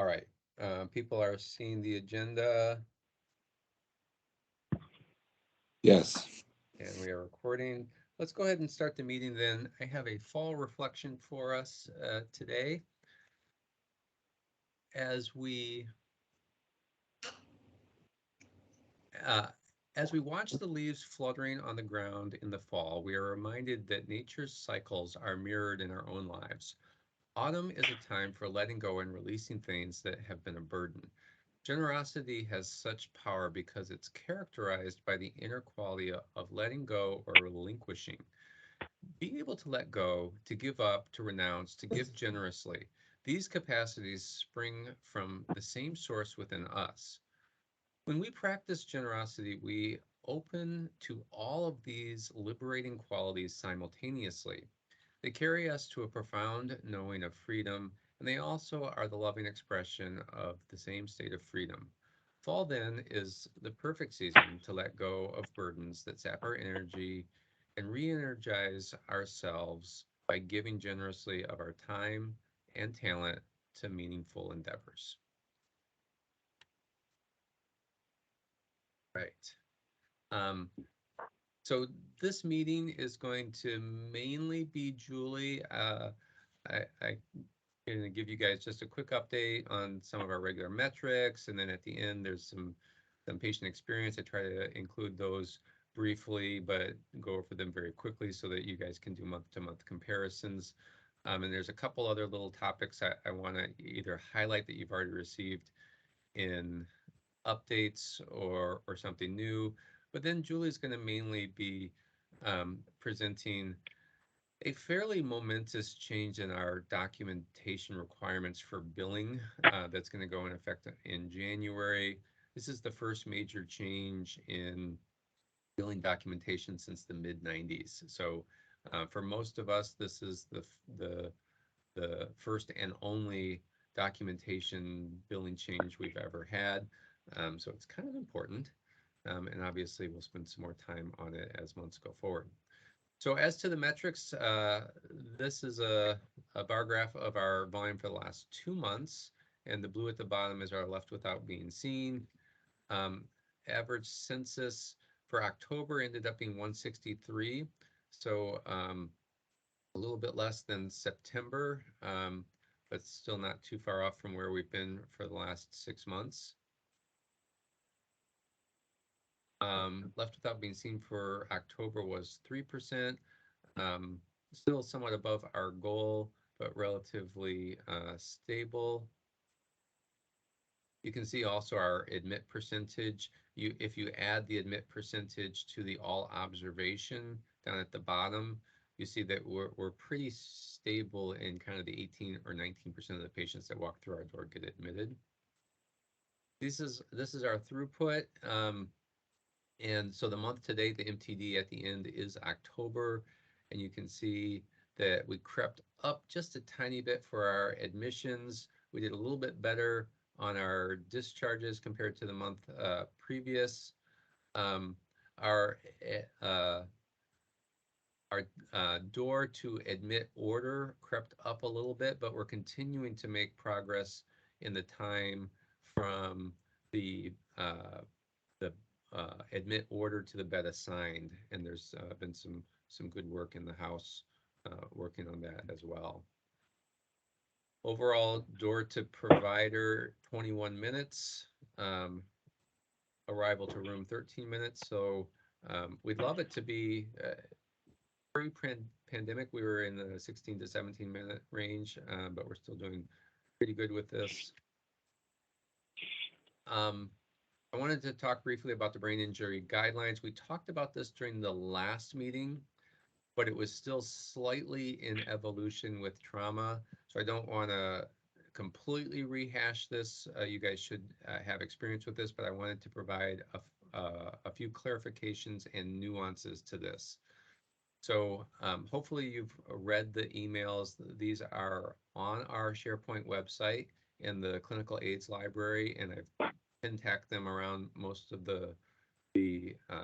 All right, people are seeing the agenda Yes. and we are recording. Let's go ahead and start the meeting then. I have a fall reflection for us today as we uh, as we watch the leaves fluttering on the ground in the fall, we are reminded that nature's cycles are mirrored in our own lives. Autumn is a time for letting go and releasing things that have been a burden. Generosity has such power because it's characterized by the inner quality of letting go or relinquishing. Being able to let go, to give up, to renounce, to give generously, these capacities spring from the same source within us. When we practice generosity, we open to all of these liberating qualities simultaneously. They carry us to a profound knowing of freedom, and they also are the loving expression of the same state of freedom. Fall then is the perfect season to let go of burdens that sap our energy and re energize ourselves by giving generously of our time and talent to meaningful endeavors. Right. Um, so this meeting is going to mainly be Julie. I going to give you guys just a quick update on some of our regular metrics, and then at the end, there's some patient experience. I try to include those briefly, but go over them very quickly so that you guys can do month-to-month comparisons. And there's a couple other little topics I want to either highlight that you've already received in updates or something new. But then Julie's going to mainly be presenting a fairly momentous change in our documentation requirements for billing that's going to go in effect in January. This is the first major change in billing documentation since the mid 90s. So for most of us, this is the first and only documentation billing change we've ever had. So it's kind of important. And obviously, we'll spend some more time on it as months go forward. So as to the metrics, this is a bar graph of our volume for the last 2 months, and the blue at the bottom is our left without being seen. Um, Average census for October ended up being 163, so a little bit less than September, but still not too far off from where we've been for the last 6 months. Left without being seen for October was 3%. Um, Still somewhat above our goal, but relatively stable. You can see also our admit percentage. If you add the admit percentage to the all observation down at the bottom, you see that we're pretty stable in kind of the 18 or 19% of the patients that walk through our door get admitted. This is our throughput. And so the month to date, the MTD at the end is October, and you can see that we crept up just a tiny bit for our admissions. We did a little bit better on our discharges compared to the month previous. Um, our uh, our door to admit order crept up a little bit, but we're continuing to make progress in the time from the uh, the admit order to the bed assigned, and there's been some good work in the house working on that as well. Overall, door to provider 21 minutes, um, arrival to room 13 minutes. So we'd love it to be pre-pandemic. We were in the 16 to 17-minute range, but we're still doing pretty good with this. Um, I wanted to talk briefly about the brain injury guidelines. We talked about this during the last meeting, but it was still slightly in evolution with trauma. So I don't want to completely rehash this. You guys should have experience with this, but I wanted to provide a few clarifications and nuances to this. So hopefully you've read the emails. These are on our SharePoint website in the clinical aids library, and I've pin tacked them around most of the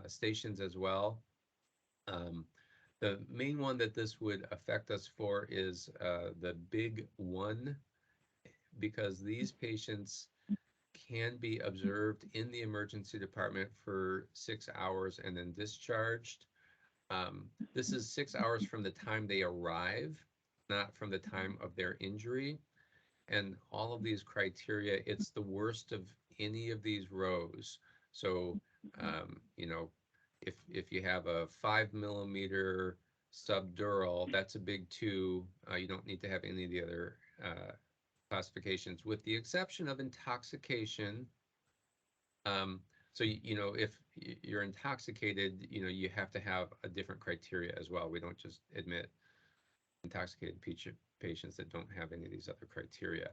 stations as well. Um, the main one that this would affect us for is the big one because these patients can be observed in the emergency department for 6 hours and then discharged. This is 6 hours from the time they arrive, not from the time of their injury. And all of these criteria, it's the worst of any of these rows. So, you know, if you have a 5 millimeter subdural, that's a big 2. You don't need to have any of the other classifications, with the exception of intoxication. So, you know, if you're intoxicated, you know, you have to have a different criteria as well. We don't just admit intoxicated patients that don't have any of these other criteria.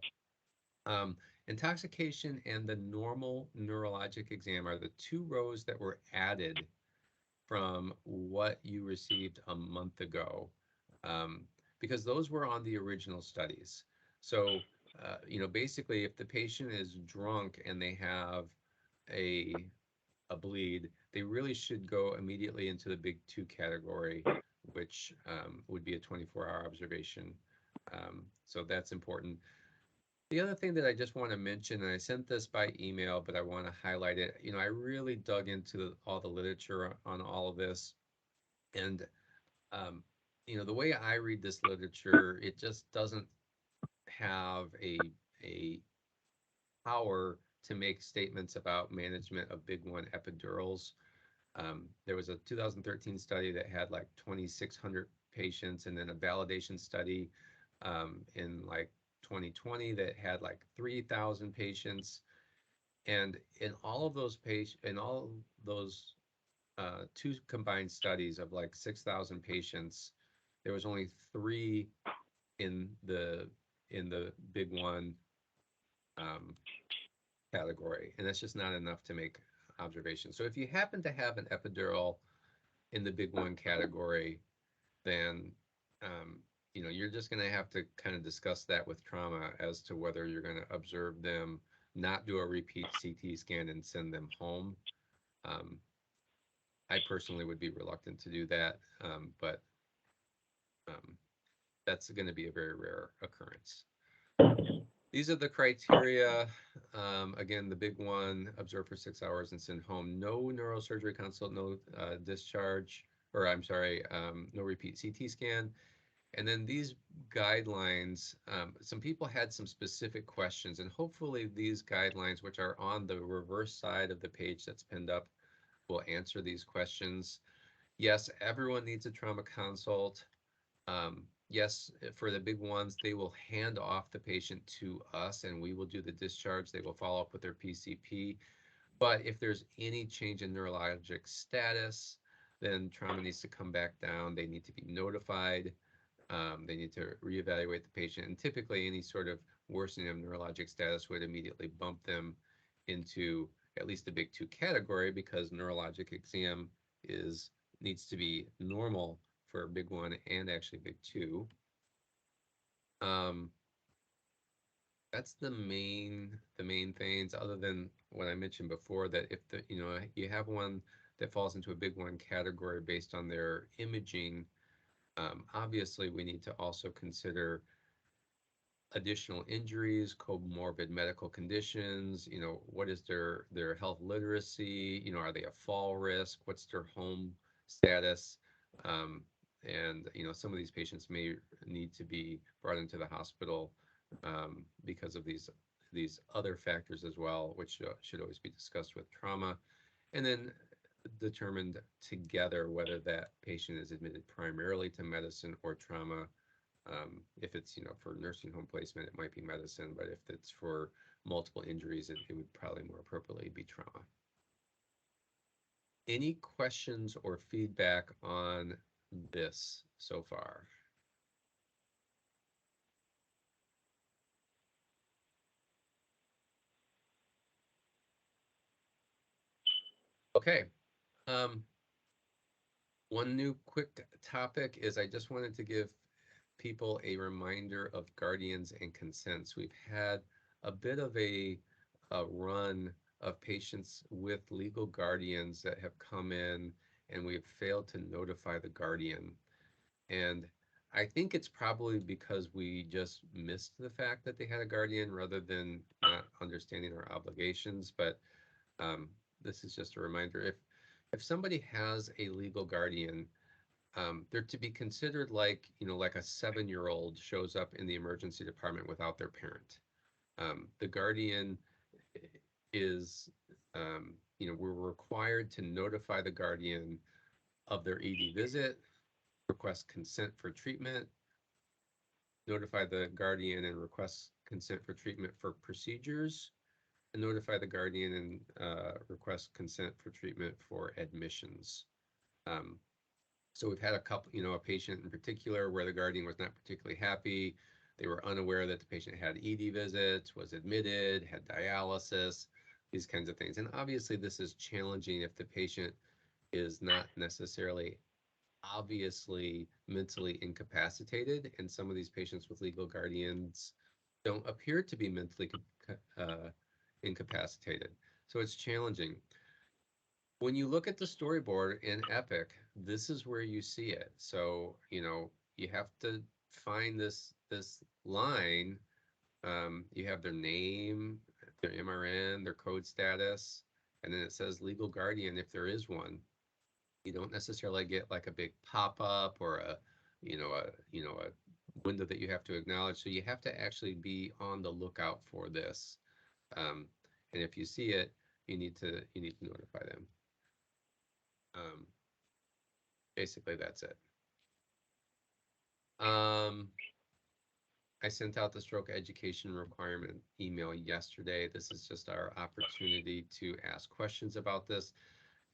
Intoxication and the normal neurologic exam are the 2 rows that were added from what you received a month ago, because those were on the original studies. So, you know, basically, if the patient is drunk and they have a bleed, they really should go immediately into the big 2 category, which would be a 24-hour observation. So that's important. The other thing that I just want to mention, and I sent this by email, but I want to highlight it. You know, I really dug into all the literature on all of this, and you know, the way I read this literature, it just doesn't have a power to make statements about management of big 1 epidurals. There was a 2013 study that had like 2,600 patients, and then a validation study in like 2020 that had like 3,000 patients. And in all of those two combined studies of like 6,000 patients, there was only 3 in the big 1 category, and that's just not enough to make observations. So if you happen to have an epidural in the big 1 category, then you know, you're just going to have to kind of discuss that with trauma as to whether you're going to observe them, not do a repeat CT scan, and send them home. I personally would be reluctant to do that, but that's going to be a very rare occurrence. These are the criteria. Again, the big 1, observe for 6 hours and send home. No neurosurgery consult, no discharge, or I'm sorry, no repeat CT scan. And then these guidelines, some people had some specific questions, and hopefully these guidelines, which are on the reverse side of the page that's pinned up, will answer these questions. Yes, everyone needs a trauma consult. Yes, for the big ones, they will hand off the patient to us and we will do the discharge. They will follow up with their PCP. But if there's any change in neurologic status, then trauma needs to come back down. They need to be notified. They need to reevaluate the patient. And typically, any sort of worsening of neurologic status would immediately bump them into at least the big 2 category, because neurologic exam needs to be normal for big 1 and actually big 2. That's the main things, other than what I mentioned before, that if you have one that falls into a big 1 category based on their imaging, obviously we need to also consider additional injuries, comorbid medical conditions. You know, what is their health literacy? You know, are they a fall risk? What's their home status? And you know, some of these patients may need to be brought into the hospital because of these other factors as well, which should always be discussed with trauma, and then determined together whether that patient is admitted primarily to medicine or trauma. If it's, you know, for nursing home placement, it might be medicine, but if it's for multiple injuries, it would probably more appropriately be trauma. Any questions or feedback on this so far? Okay. One new quick topic is I just wanted to give people a reminder of guardians and consents. We've had a bit of a run of patients with legal guardians that have come in, and we've failed to notify the guardian. And I think it's probably because we just missed the fact that they had a guardian rather than not understanding our obligations. But this is just a reminder: if somebody has a legal guardian, they're to be considered like, like a 7-year-old shows up in the emergency department without their parent. The guardian is, we're required to notify the guardian of their ED visit, request consent for treatment, notify the guardian and request consent for treatment for procedures, and notify the guardian and request consent for treatment for admissions. So we've had a couple, a patient in particular where the guardian was not particularly happy. They were unaware that the patient had ED visits, was admitted, had dialysis, these kinds of things. And obviously this is challenging if the patient is not necessarily obviously mentally incapacitated, and some of these patients with legal guardians don't appear to be mentally incapacitated. So it's challenging. When you look at the storyboard in Epic, this is where you see it. So, you have to find this line. You have their name, their MRN, their code status, and then it says legal guardian if there is one. You don't necessarily get like a big pop-up or a window that you have to acknowledge. So you have to actually be on the lookout for this. And if you see it, you need to notify them. Basically that's it. I sent out the stroke education requirement email yesterday. This is just our opportunity to ask questions about this.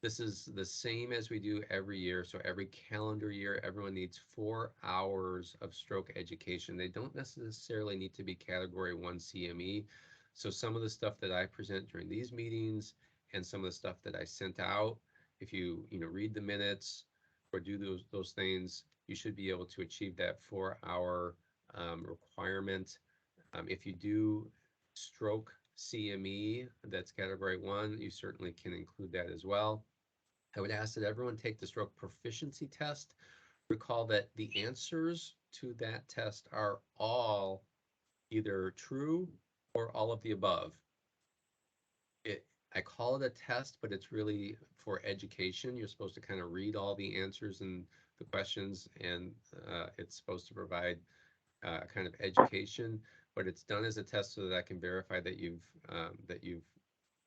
This is the same as we do every year. So every calendar year, everyone needs 4 hours of stroke education. They don't necessarily need to be category 1 CME. So some of the stuff that I present during these meetings and some of the stuff that I sent out, if you read the minutes or do those things, you should be able to achieve that 4-hour requirement. If you do stroke CME, that's category 1, you certainly can include that as well. I would ask that everyone take the stroke proficiency test. Recall that the answers to that test are all either true or all of the above. I call it a test, but it's really for education. You're supposed to kind of read all the answers and the questions, and it's supposed to provide kind of education, but it's done as a test so that I can verify that you've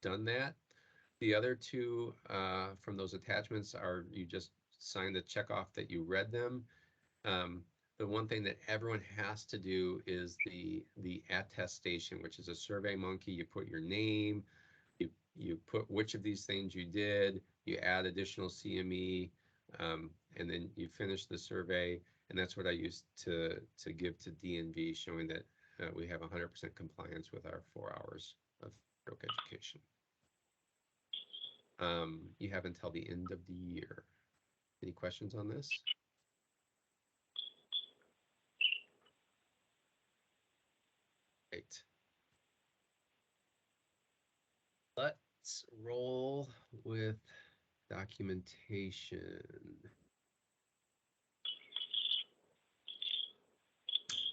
done that. The other two from those attachments are you just sign the check off that you read them. The one thing that everyone has to do is the attestation, which is a Survey Monkey. You put your name, you put which of these things you did, you add additional CME, and then you finish the survey. And that's what I used to give to DNV, showing that we have 100% compliance with our 4 hours of stroke education. You have until the end of the year. Any questions on this? Great. Let's roll with documentation.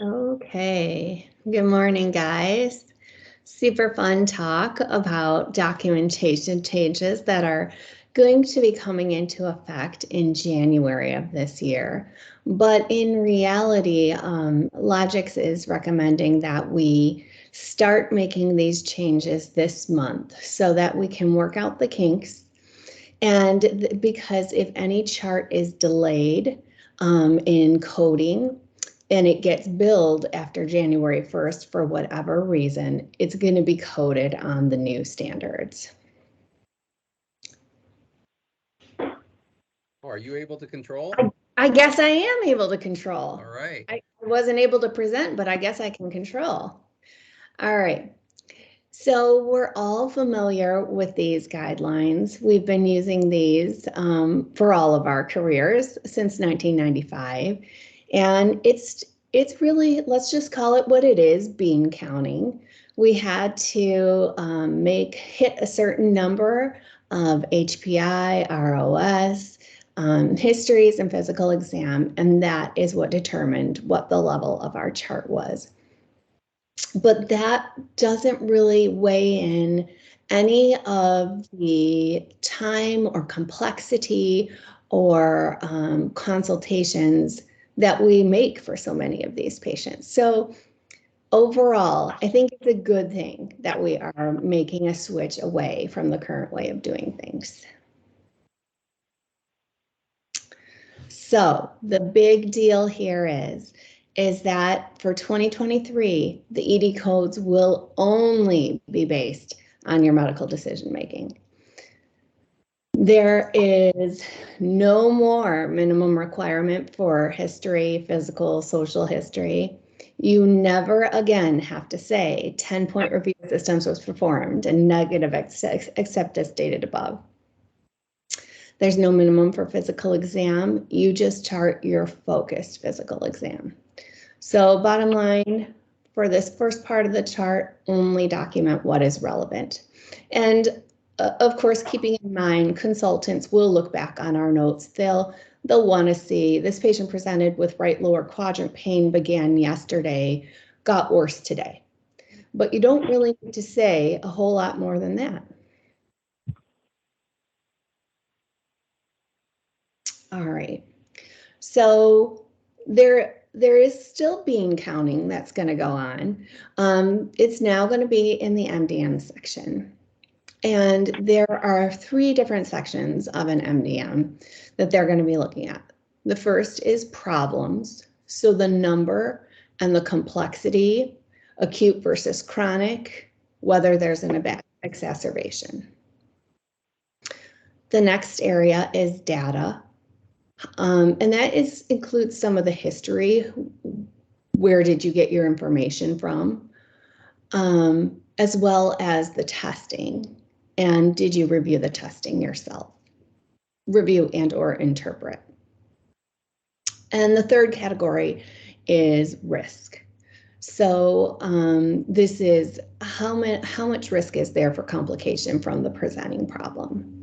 Okay, good morning, guys. Super fun talk about documentation changes that are going to be coming into effect in January of this year. But in reality, Logix is recommending that we start making these changes this month so that we can work out the kinks. And because if any chart is delayed in coding, and it gets billed after January 1st for whatever reason, it's going to be coded on the new standards. Oh, are you able to control? I guess I am able to control. All right. I wasn't able to present, but I guess I can control. All right. So we're all familiar with these guidelines. We've been using these for all of our careers since 1995. And it's really, let's just call it what it is, bean counting. We had to hit a certain number of HPI, ROS, histories and physical exam, and that is what determined what the level of our chart was. But that doesn't really weigh in any of the time or complexity or consultations that we make for so many of these patients. So overall, I think it's a good thing that we are making a switch away from the current way of doing things. So the big deal here is that for 2023, the ED codes will only be based on your medical decision making. There is no more minimum requirement for history, physical, social history. You never again have to say 10-point review systems was performed and negative except as stated above. There's no minimum for physical exam. You just chart your focused physical exam. So bottom line, for this first part of the chart, only document what is relevant. And of course, keeping in mind, consultants will look back on our notes. They'll want to see this patient presented with right lower quadrant pain began yesterday, got worse today. But you don't really need to say a whole lot more than that. All right, so there is still bean counting that's going to go on. It's now going to be in the MDM section. And there are 3 different sections of an MDM that they're going to be looking at. The first is problems. So the number and the complexity, acute versus chronic, whether there's an exacerbation. The next area is data. And that includes some of the history. Where did you get your information from? As well as the testing. And did you review the testing yourself? Review and or interpret. And the third category is risk. So this is how much risk is there for complication from the presenting problem.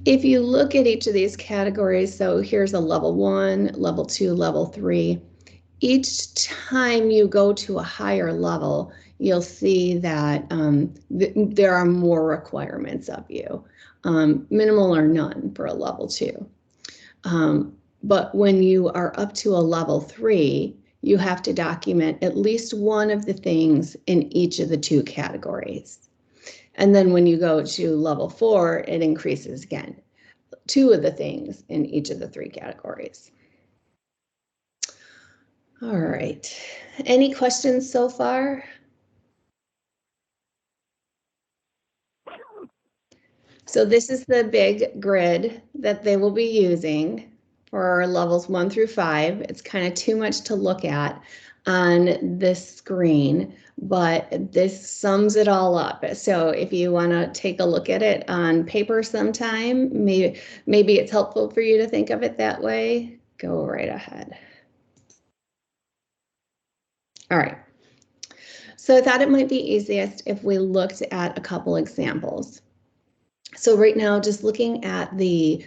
If you look at each of these categories, so here's a level 1, level 2, level 3. Each time you go to a higher level, you'll see that there are more requirements of you, minimal or none for a level 2. But when you are up to a level 3, you have to document at least one of the things in each of the 2 categories. And then when you go to level 4, it increases again, 2 of the things in each of the 3 categories. All right, any questions so far? So this is the big grid that they will be using for levels 1 through 5. It's kind of too much to look at on this screen, but this sums it all up. So if you want to take a look at it on paper sometime, maybe it's helpful for you to think of it that way, go right ahead. All right. So I thought it might be easiest if we looked at a couple examples. So right now, just looking at the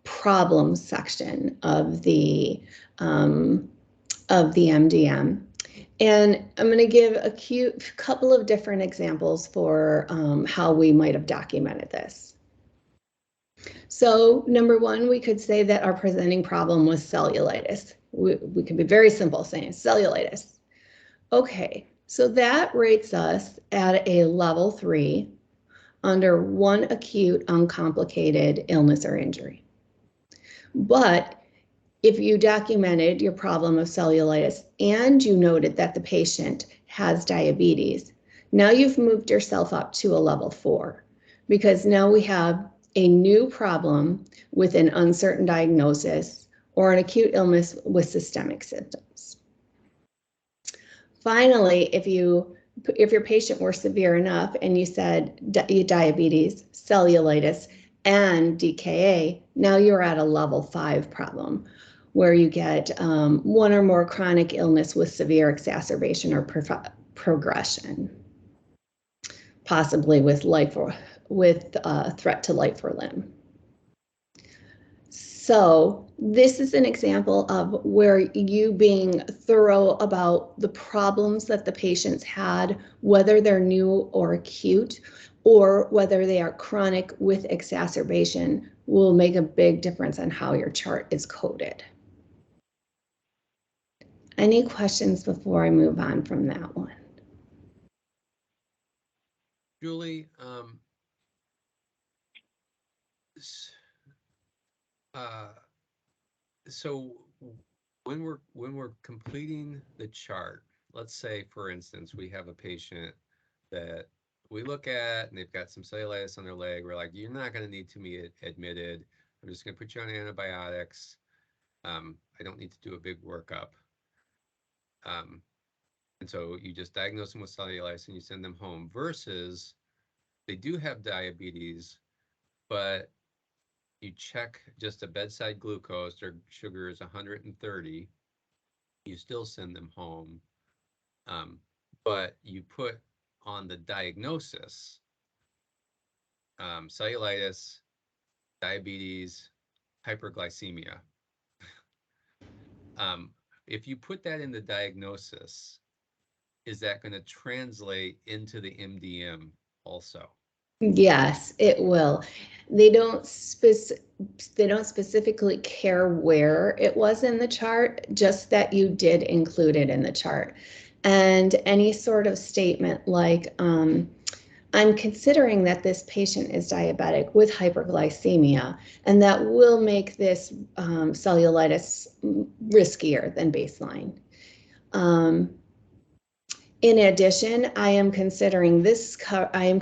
problem section of the MDM. And I'm going to give a couple of different examples for how we might have documented this. So number 1, we could say that our presenting problem was cellulitis. We could be very simple saying cellulitis. Okay, so that rates us at a level 3 under 1 acute uncomplicated illness or injury. But if you documented your problem of cellulitis and you noted that the patient has diabetes, now you've moved yourself up to a level 4, because now we have a new problem with an uncertain diagnosis or an acute illness with systemic symptoms. Finally, if your patient were severe enough and you said diabetes, cellulitis, and DKA, now you're at a level 5 problem, where you get 1 or more chronic illness with severe exacerbation or progression, possibly with threat to life or limb. So this is an example of where you being thorough about the problems that the patients had, whether they're new or acute, or whether they are chronic with exacerbation, will make a big difference on how your chart is coded. Any questions before I move on from that one? Julie, so when we're completing the chart, let's say, for instance, we have a patient that we look at and they've got some cellulitis on their leg. We're like, you're not going to need to be admitted. I'm just going to put you on antibiotics. I don't need to do a big workup. And so you just diagnose them with cellulitis and you send them home, versus they do have diabetes, but you check just a bedside glucose, their sugar is 130, you still send them home, but you put on the diagnosis cellulitis, diabetes, hyperglycemia. If you put that in the diagnosis, is that going to translate into the MDM also? Yes, it will. They don't specifically care where it was in the chart, just that you did include it in the chart. And any sort of statement like, I'm considering that this patient is diabetic with hyperglycemia, and that will make this cellulitis riskier than baseline. In addition, I am considering escalating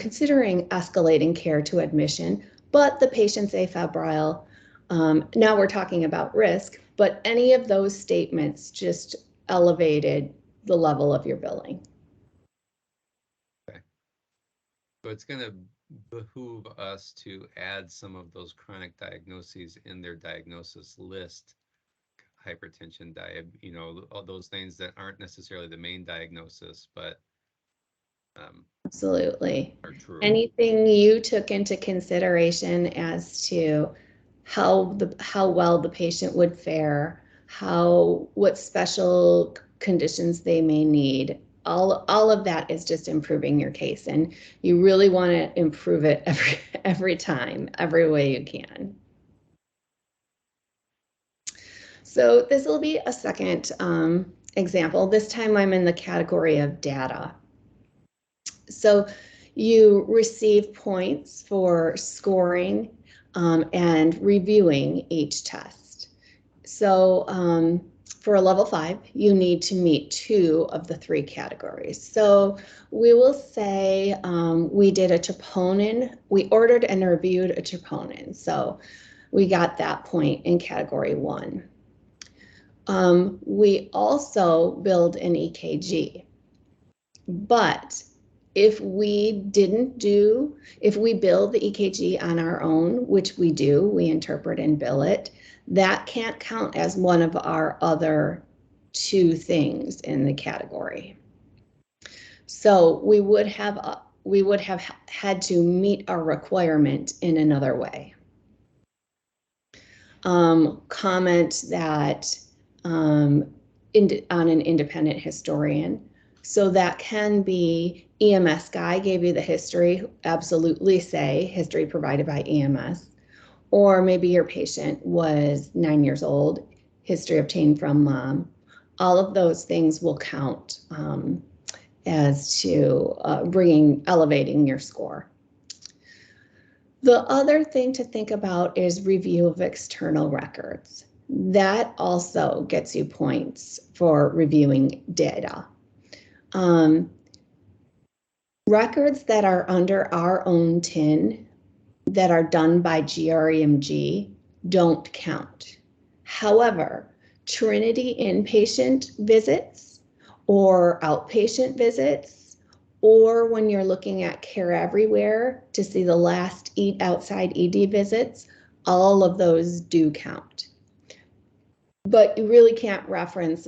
care to admission, but the patient's afebrile. Now we're talking about risk, but any of those statements just elevated the level of your billing. Okay. So it's going to behoove us to add some of those chronic diagnoses in their diagnosis list. Hypertension, all those things that aren't necessarily the main diagnosis, but absolutely are true. Anything you took into consideration as to how well the patient would fare, what special conditions they may need, all of that is just improving your case, and you really want to improve it every time, every way you can. So this will be a second example. This time I'm in the category of data. So you receive points for scoring and reviewing each test. So for a level 5, you need to meet 2 of the 3 categories. So we will say we did a troponin, we ordered and reviewed a troponin. So we got that point in category 1. We also build an EKG, but if we build the EKG on our own, which we do, we interpret and bill it, that can't count as one of our other 2 things in the category. So we would have had to meet our requirement in another way. Comment that on an independent historian. So that can be EMS guy gave you the history, absolutely say history provided by EMS. Or maybe your patient was 9 years old, history obtained from mom. All of those things will count as to elevating your score. The other thing to think about is review of external records. That also gets you points for reviewing data. Records that are under our own TIN that are done by GREMG don't count. However, Trinity inpatient visits or outpatient visits, or when you're looking at Care Everywhere to see the last outside ED visits, all of those do count. But you really can't reference,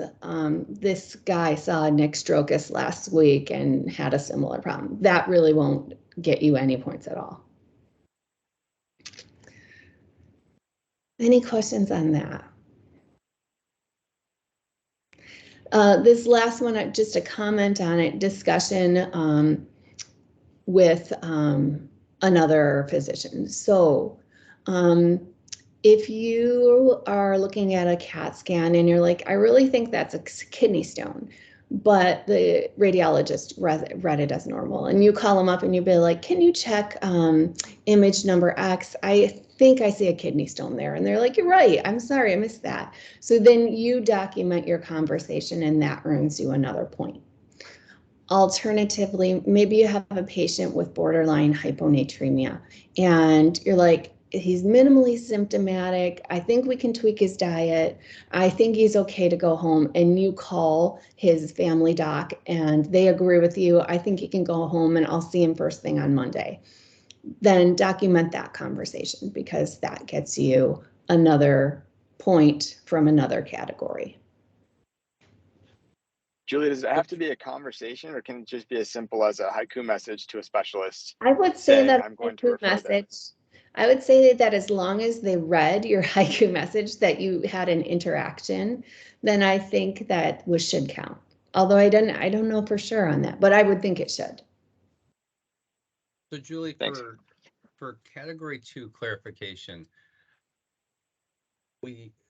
this guy saw Nick Strokis last week and had a similar problem. That really won't get you any points at all. Any questions on that? This last one, just a comment on it, discussion with another physician. So if you are looking at a CAT scan and you're like, I really think that's a kidney stone, but the radiologist read it as normal, and you call them up and you be like, can you check image number X? I think I see a kidney stone there. And they're like, you're right. I'm sorry, I missed that. So then you document your conversation, and that earns you another point. Alternatively, maybe you have a patient with borderline hyponatremia and you're like, he's minimally symptomatic. I think we can tweak his diet. I think he's okay to go home. And you call his family doc and they agree with you. I think he can go home and I'll see him first thing on Monday. Then document that conversation, because that gets you another point from another category. Julie, does it have to be a conversation, or can it just be as simple as a haiku message to a specialist? I would say that I'm going to refer message. I would say that as long as they read your haiku message, that you had an interaction, then I think that should count. Although I don't know for sure on that, but I would think it should. So Julie, Thanks. for category 2 clarification,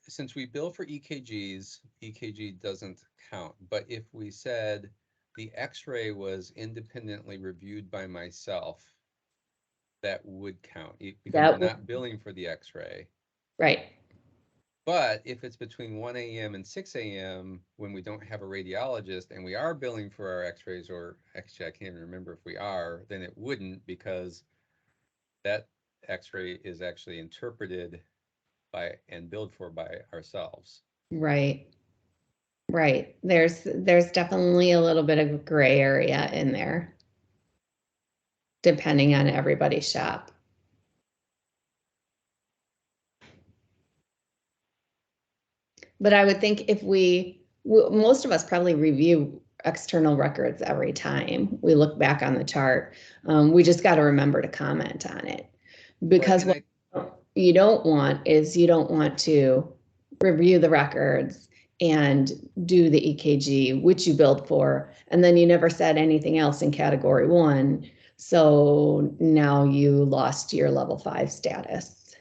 since we bill for EKGs, EKG doesn't count. But if we said the X-ray was independently reviewed by myself, that would count, because we're not billing for the X-ray. Right. But if it's between 1 a.m. and 6 a.m. when we don't have a radiologist and we are billing for our X-rays, or actually I can't even remember if we are, then it wouldn't, because that X-ray is actually interpreted by and billed for by ourselves. Right. Right. There's definitely a little bit of gray area in there, depending on everybody's shop. But I would think if most of us probably review external records every time we look back on the chart. We just got to remember to comment on it, because what you don't want is you don't want to review the records and do the EKG, which you billed for, and then you never said anything else in category 1. So now you lost your level 5 status.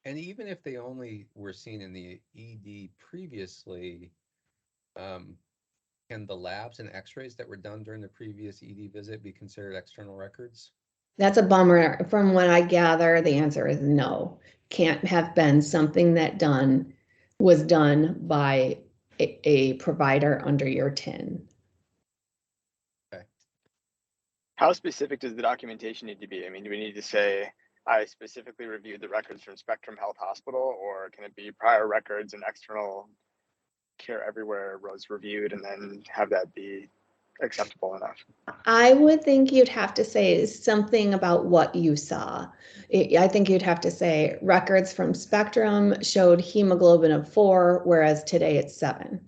And even if they only were seen in the ED previously, can the labs and X-rays that were done during the previous ED visit be considered external records? That's a bummer. From what I gather, the answer is no. Can't have been something that was done by a provider under your TIN. Okay. How specific does the documentation need to be? I mean, do we need to say, I specifically reviewed the records from Spectrum Health Hospital, or can it be prior records and external care everywhere was reviewed, and then have that be acceptable enough? I would think you'd have to say something about what you saw. I think you'd have to say records from Spectrum showed hemoglobin of 4, whereas today it's 7.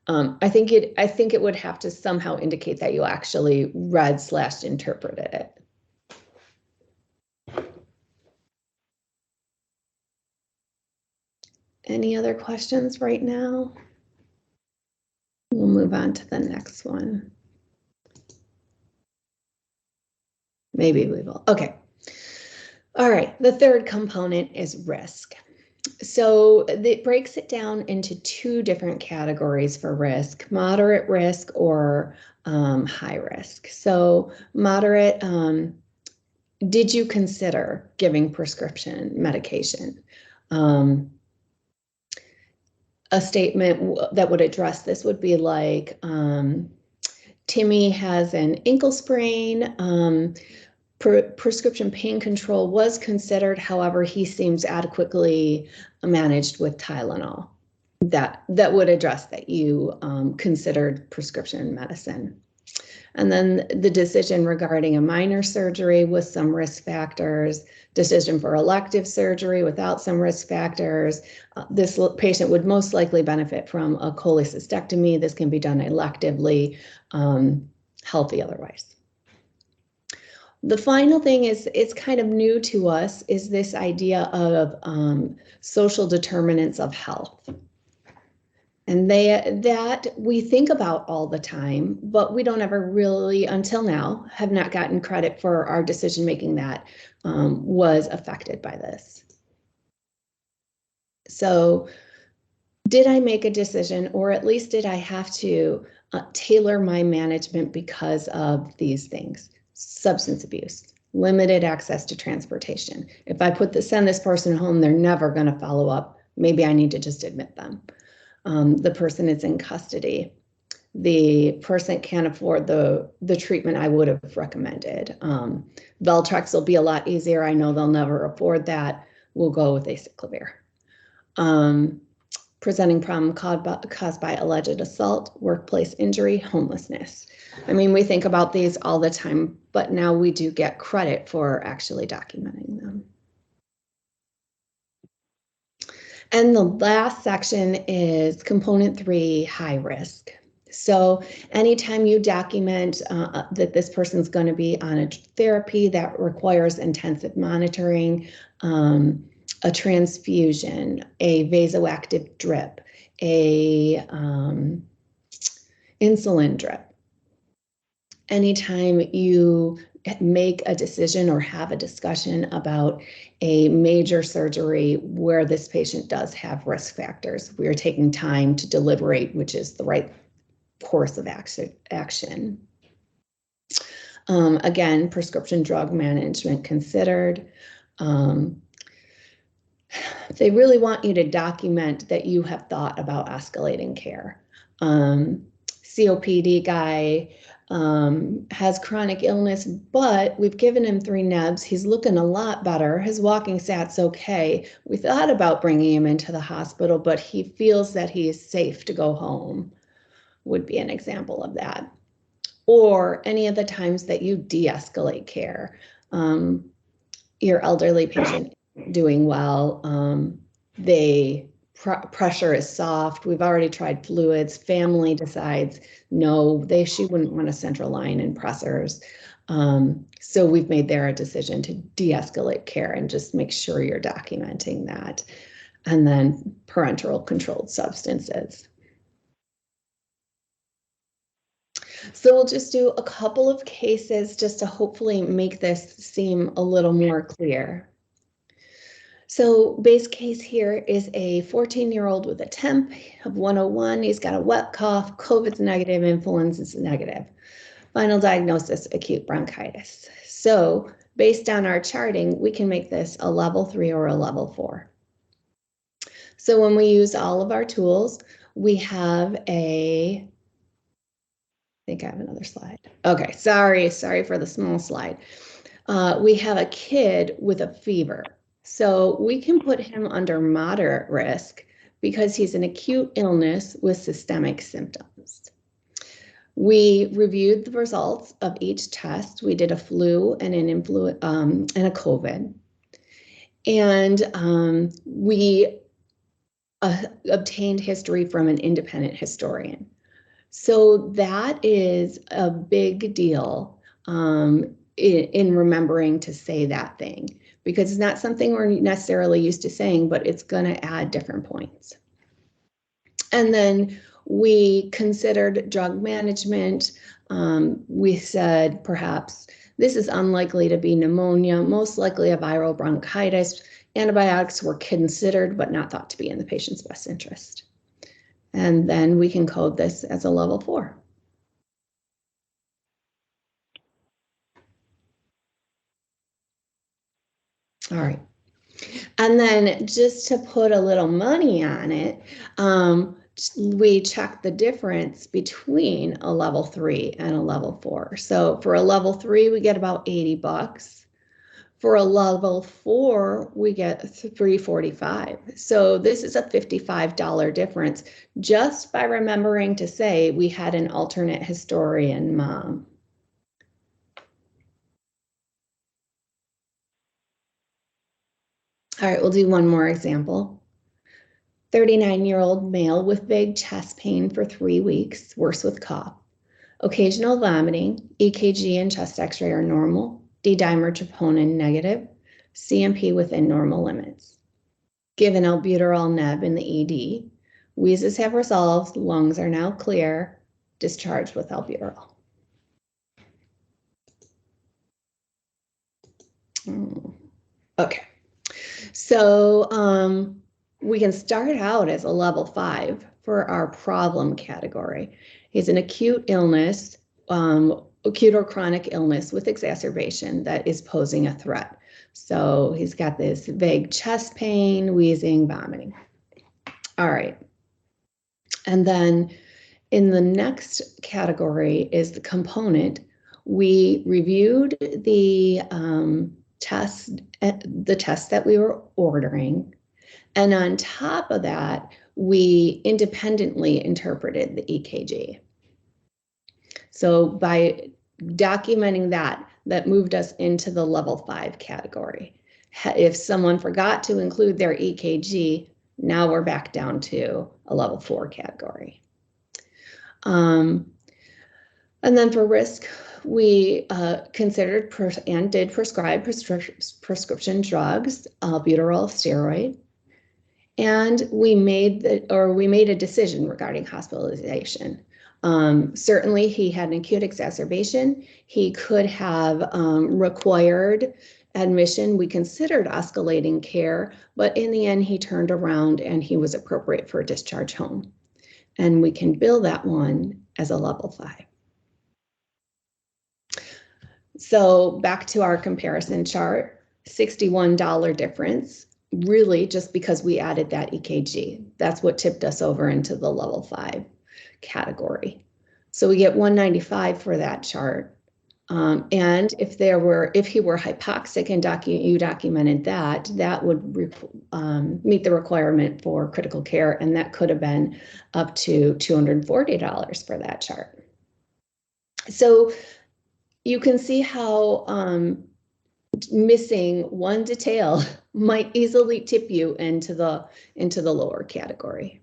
I think it would have to somehow indicate that you actually read/interpreted it. Any other questions right now? We'll move on to the next one. Maybe we will. Okay. All right. The third component is risk. So it breaks it down into 2 different categories for risk: moderate risk or high risk. So moderate, did you consider giving prescription medication? A statement that would address this would be like, Timmy has an ankle sprain. Prescription pain control was considered. However, he seems adequately managed with Tylenol. That would address that you considered prescription medicine. And then the decision regarding a minor surgery with some risk factors, decision for elective surgery without some risk factors. This patient would most likely benefit from a cholecystectomy. This can be done electively, healthy otherwise. The final thing is, it's kind of new to us, is this idea of social determinants of health. And that we think about all the time, but we don't ever really, until now, have not gotten credit for our decision-making that was affected by this. So did I make a decision, or at least did I have to tailor my management because of these things? Substance abuse, limited access to transportation. If I send this person home, they're never going to follow up. Maybe I need to just admit them. The person is in custody. The person can't afford the treatment I would have recommended. Valtrex will be a lot easier. I know they'll never afford that. We'll go with acyclovir. Presenting problem caused by alleged assault, workplace injury, homelessness. I mean, we think about these all the time, but now we do get credit for actually documenting them. And the last section is component 3, high risk. So anytime you document that this person's going to be on a therapy that requires intensive monitoring, a transfusion, a vasoactive drip, a insulin drip. Anytime you make a decision or have a discussion about a major surgery where this patient does have risk factors, we are taking time to deliberate which is the right course of action. Again, prescription drug management considered. They really want you to document that you have thought about escalating care. COPD guy has chronic illness, but we've given him 3 nebs. He's looking a lot better. His walking sat's okay. We thought about bringing him into the hospital, but he feels that he is safe to go home, would be an example of that. Or any of the times that you de-escalate care. Your elderly patient doing well. Pressure is soft. We've already tried fluids. Family decides no, she wouldn't want a central line and pressors. So we've made there a decision to de-escalate care and just make sure you're documenting that. And then parenteral controlled substances. So we'll just do a couple of cases just to hopefully make this seem a little more clear. So base case here is a 14-year-old with a temp of 101. He's got a wet cough, COVID's negative, influenza's negative. Final diagnosis, acute bronchitis. So based on our charting, we can make this a level 3 or a level 4. So when we use all of our tools, we have I think I have another slide. Okay, sorry for the small slide. We have a kid with a fever. So we can put him under moderate risk because he's an acute illness with systemic symptoms. We reviewed the results of each test. We did a flu and an and a COVID. And we obtained history from an independent historian. So that is a big deal in remembering to say that thing, because it's not something we're necessarily used to saying, but it's going to add different points. And then we considered drug management. We said perhaps this is unlikely to be pneumonia, most likely a viral bronchitis. Antibiotics were considered, but not thought to be in the patient's best interest. And then we can code this as a level 4. All right. And then just to put a little money on it, we check the difference between a level 3 and a level 4. So for a level 3, we get about $80. For a level 4, we get $345. So this is a $55 difference just by remembering to say we had an alternate historian mom. All right, we'll do one more example. 39-year-old male with vague chest pain for 3 weeks, worse with cough. Occasional vomiting, EKG and chest x-ray are normal. D-dimer troponin negative, CMP within normal limits. Given albuterol neb in the ED, wheezes have resolved, lungs are now clear, discharged with albuterol. Okay, so we can start out as a level 5 for our problem category. He's an acute illness, acute or chronic illness with exacerbation that is posing a threat. So he's got this vague chest pain, wheezing, vomiting. All right. And then in the next category is the component. We reviewed the tests that we were ordering. And on top of that, we independently interpreted the EKG. So by documenting that moved us into the level 5 category. If someone forgot to include their EKG, now we're back down to a level 4 category. And then for risk, we considered and did prescribe prescription drugs, albuterol, steroid, and we made a decision regarding hospitalization. Certainly, he had an acute exacerbation. He could have required admission. We considered escalating care, but in the end, he turned around and he was appropriate for discharge home. And we can bill that one as a level 5. So back to our comparison chart, $61 difference, really just because we added that EKG. That's what tipped us over into the level 5 category. So we get $195 for that chart. And if he were hypoxic and you documented that would meet the requirement for critical care, and that could have been up to $240 for that chart. So you can see how missing one detail might easily tip you into the lower category.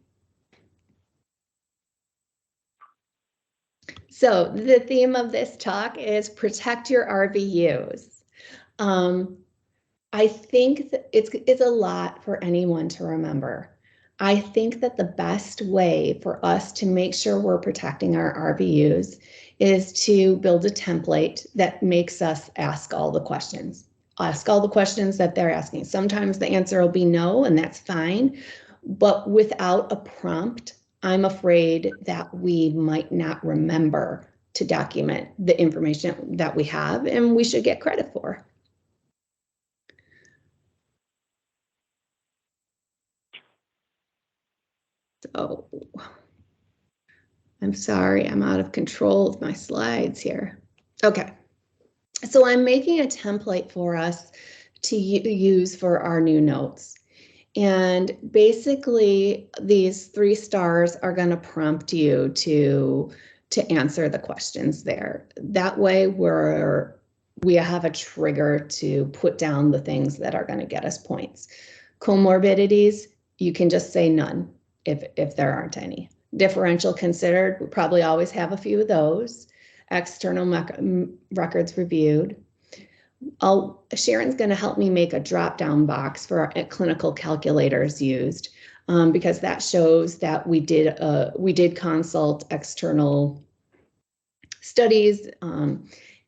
So the theme of this talk is protect your RVUs. I think that it's a lot for anyone to remember. I think that the best way for us to make sure we're protecting our RVUs is to build a template that makes us ask all the questions. Ask all the questions that they're asking. Sometimes the answer will be no, and that's fine. But without a prompt, I'm afraid that we might not remember to document the information that we have and we should get credit for. So I'm sorry, I'm out of control of my slides here. Okay, so I'm making a template for us to use for our new notes. And basically, these 3 stars are going to prompt you to answer the questions there. That way, we have a trigger to put down the things that are going to get us points. Comorbidities, you can just say none if there aren't any. Differential considered, we probably always have a few of those. External records reviewed. Sharon's going to help me make a drop-down box for our clinical calculators used, because that shows that we did consult external studies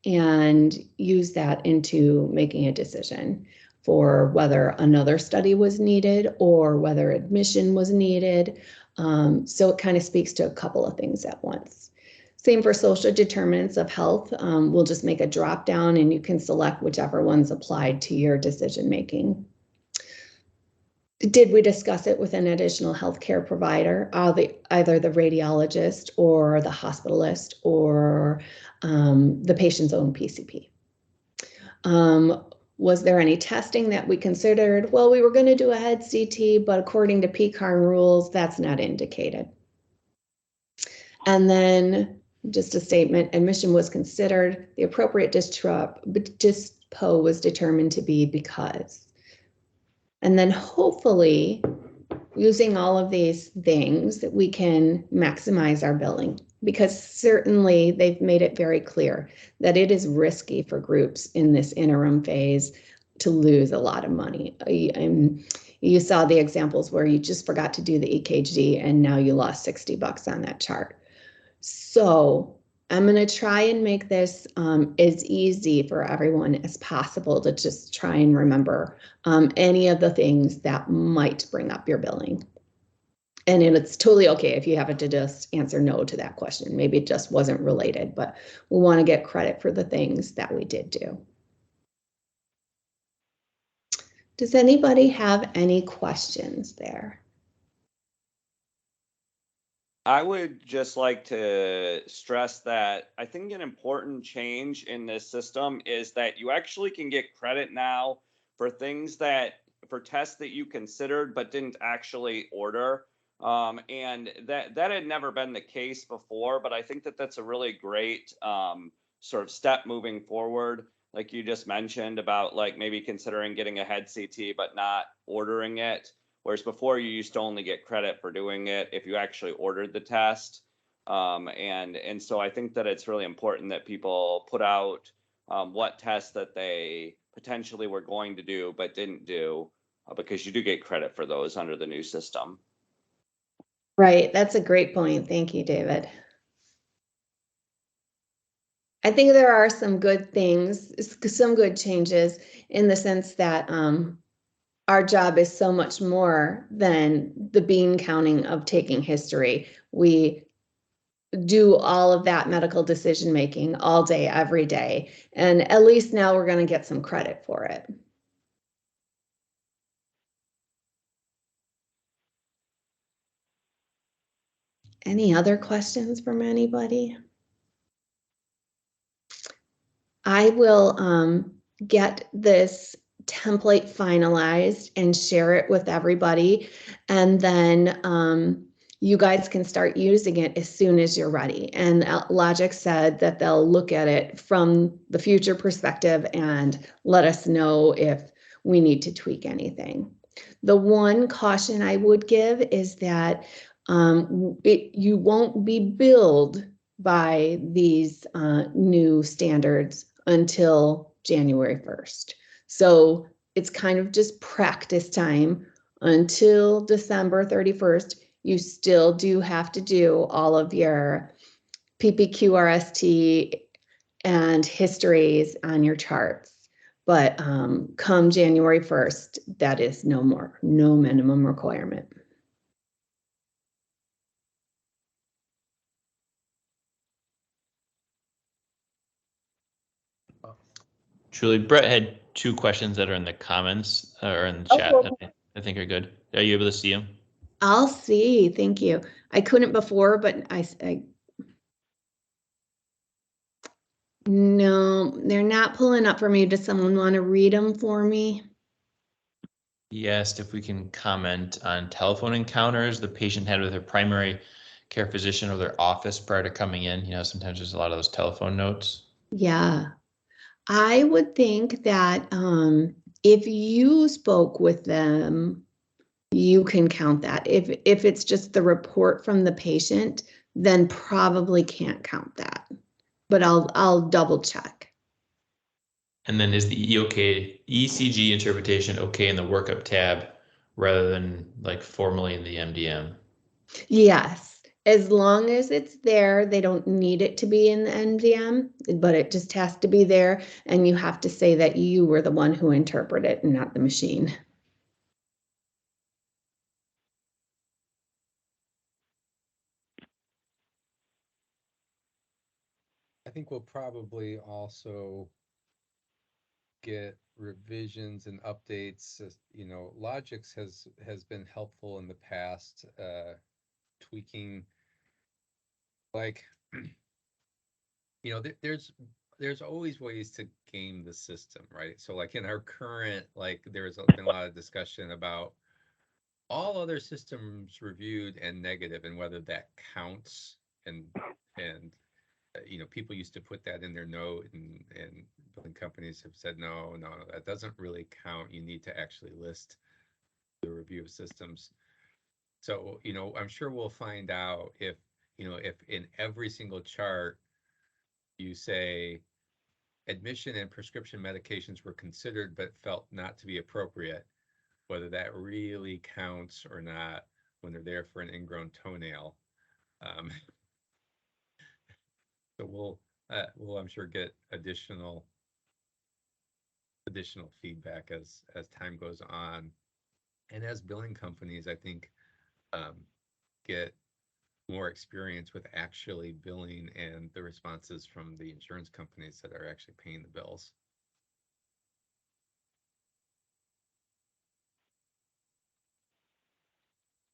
and use that into making a decision for whether another study was needed or whether admission was needed. So it kind of speaks to a couple of things at once. Same for social determinants of health. We'll just make a drop down and you can select whichever one's applied to your decision making. Did we discuss it with an additional healthcare provider, either the radiologist or the hospitalist or the patient's own PCP? Was there any testing that we considered? Well, we were going to do a head CT, but according to PCARN rules, that's not indicated. And then just a statement, admission was considered, the appropriate dispo was determined to be because. And then hopefully, using all of these things, that we can maximize our billing. because certainly they've made it very clear that it is risky for groups in this interim phase to lose a lot of money. You saw the examples where you just forgot to do the EKG and now you lost $60 on that chart. So I'm going to try and make this as easy for everyone as possible to just try and remember any of the things that might bring up your billing. And it's totally okay if you have to just answer no to that question. Maybe it just wasn't related, but we want to get credit for the things that we did do. Does anybody have any questions there? I would just like to stress that I think an important change in this system is that you actually can get credit now for things for tests that you considered but didn't actually order. And that had never been the case before, but I think that that's a really great sort of step moving forward. Like you just mentioned about like maybe considering getting a head CT but not ordering it. Whereas before you used to only get credit for doing it if you actually ordered the test. And so I think that it's really important that people put out what tests that they potentially were going to do but didn't do, because you do get credit for those under the new system. Right, that's a great point. Thank you, David. I think there are some good things, some good changes in the sense that our job is so much more than the bean counting of taking history. We do all of that medical decision making all day, every day. And at least now we're going to get some credit for it. Any other questions from anybody? I will get this template finalized and share it with everybody. And then you guys can start using it as soon as you're ready. And Logic said that they'll look at it from the future perspective and let us know if we need to tweak anything. The one caution I would give is that you won't be billed by these new standards until January 1st. So it's kind of just practice time until December 31st. You still do have to do all of your PPQRST and histories on your charts. But come January 1st, that is no minimum requirement. Julie, Brett had two questions that are in the comments or in the chat that I think are good. Are you able to see them? I'll see. Thank you. I couldn't before, but no, they're not pulling up for me. Does someone want to read them for me? He asked if we can comment on telephone encounters the patient had with their primary care physician or their office prior to coming in. You know, sometimes there's a lot of those telephone notes. Yeah. I would think that if you spoke with them, you can count that. If it's just the report from the patient, then probably can't count that. But I'll double check. And then is the ECG interpretation okay in the workup tab rather than like formally in the MDM? Yes. As long as it's there, they don't need it to be in the MDM, but it just has to be there. And you have to say that you were the one who interpreted it and not the machine. I think we'll probably also get revisions and updates. You know, Logix has been helpful in the past, tweaking, like, you know, there's always ways to game the system, right? So like in our current, like there's been a lot of discussion about all other systems reviewed and negative and whether that counts, and you know, people used to put that in their note, and building companies have said no, that doesn't really count. You need to actually list the review of systems. So, you know, I'm sure we'll find out if you know, if in every single chart you say admission and prescription medications were considered but felt not to be appropriate, whether that really counts or not when they're there for an ingrown toenail. So we'll I'm sure get additional feedback as time goes on, and as billing companies, I think, get more experience with actually billing and the responses from the insurance companies that are actually paying the bills.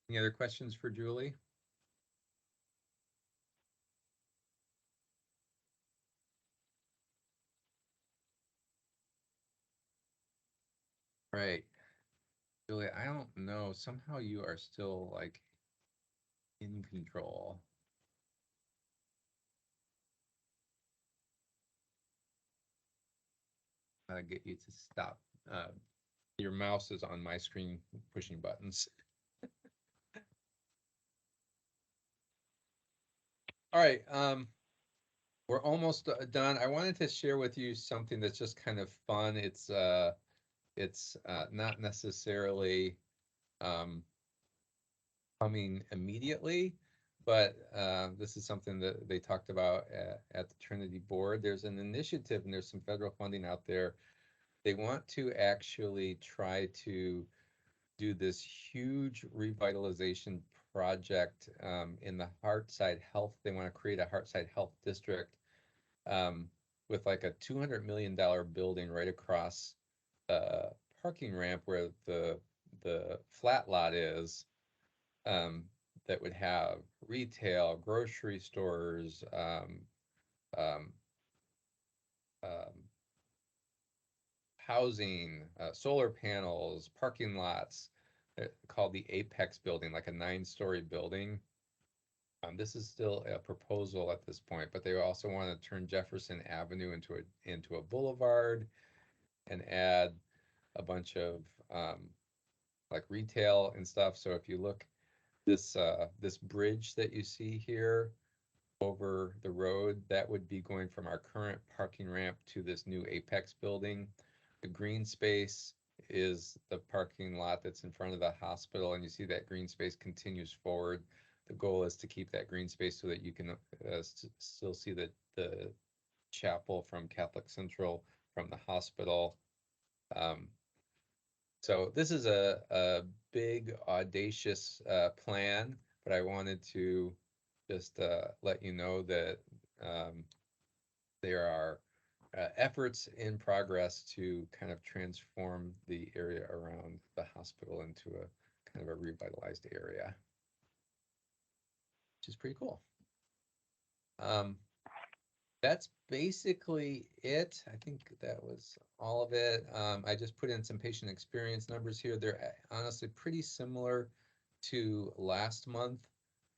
Any other questions for Julie? Right. Julie, I don't know. Somehow you are still like in control. Gotta get you to stop. Your mouse is on my screen pushing buttons. All right, we're almost done. I wanted to share with you something that's just kind of fun. It's not necessarily coming immediately, but this is something that they talked about at the Trinity board. There's an initiative and there's some federal funding out there. They want to actually try to do this huge revitalization project in the Heartside Health. They want to create a Heartside Health district with like a $200 million building right across the parking ramp where the flat lot is, that would have retail, grocery stores, um, housing, solar panels, parking lots, called the Apex building, like a 9-story building. This is still a proposal at this point, but they also want to turn Jefferson Avenue into a boulevard and add a bunch of like retail and stuff. So if you look, this bridge that you see here over the road, that would be going from our current parking ramp to this new Apex building. The green space is the parking lot that's in front of the hospital, and you see that green space continues forward. The goal is to keep that green space so that you can still see the chapel from Catholic Central from the hospital. So this is a big, audacious plan, but I wanted to just let you know that there are efforts in progress to kind of transform the area around the hospital into a kind of a revitalized area, which is pretty cool. That's basically it. I think that was all of it. I just put in some patient experience numbers here. They're honestly pretty similar to last month.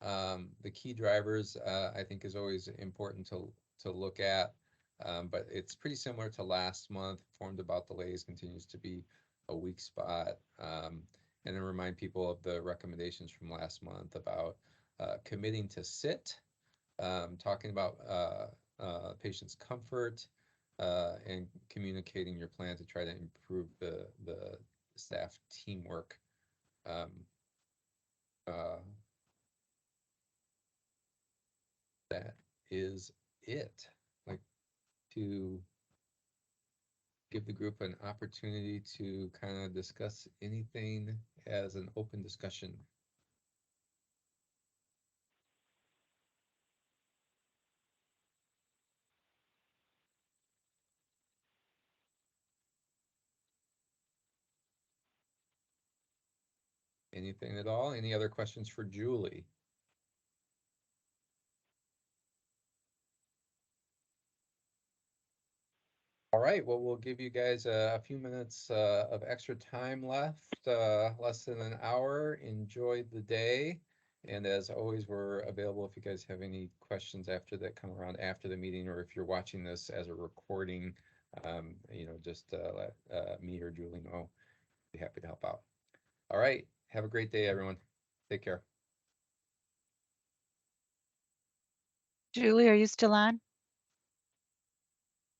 The key drivers, I think, is always important to look at, but it's pretty similar to last month. Formed about delays continues to be a weak spot. And then remind people of the recommendations from last month about committing to sit, talking about patient's comfort, and communicating your plan to try to improve the staff teamwork. That is it. Like to give the group an opportunity to kind of discuss anything as an open discussion. Anything at all? Any other questions for Julie? All right, well, we'll give you guys a few minutes of extra time left, less than an hour. Enjoy the day. And as always, we're available if you guys have any questions after that come around after the meeting, or if you're watching this as a recording, just let me or Julie know. Be happy to help out. All right, have a great day, everyone. Take care. Julie, are you still on?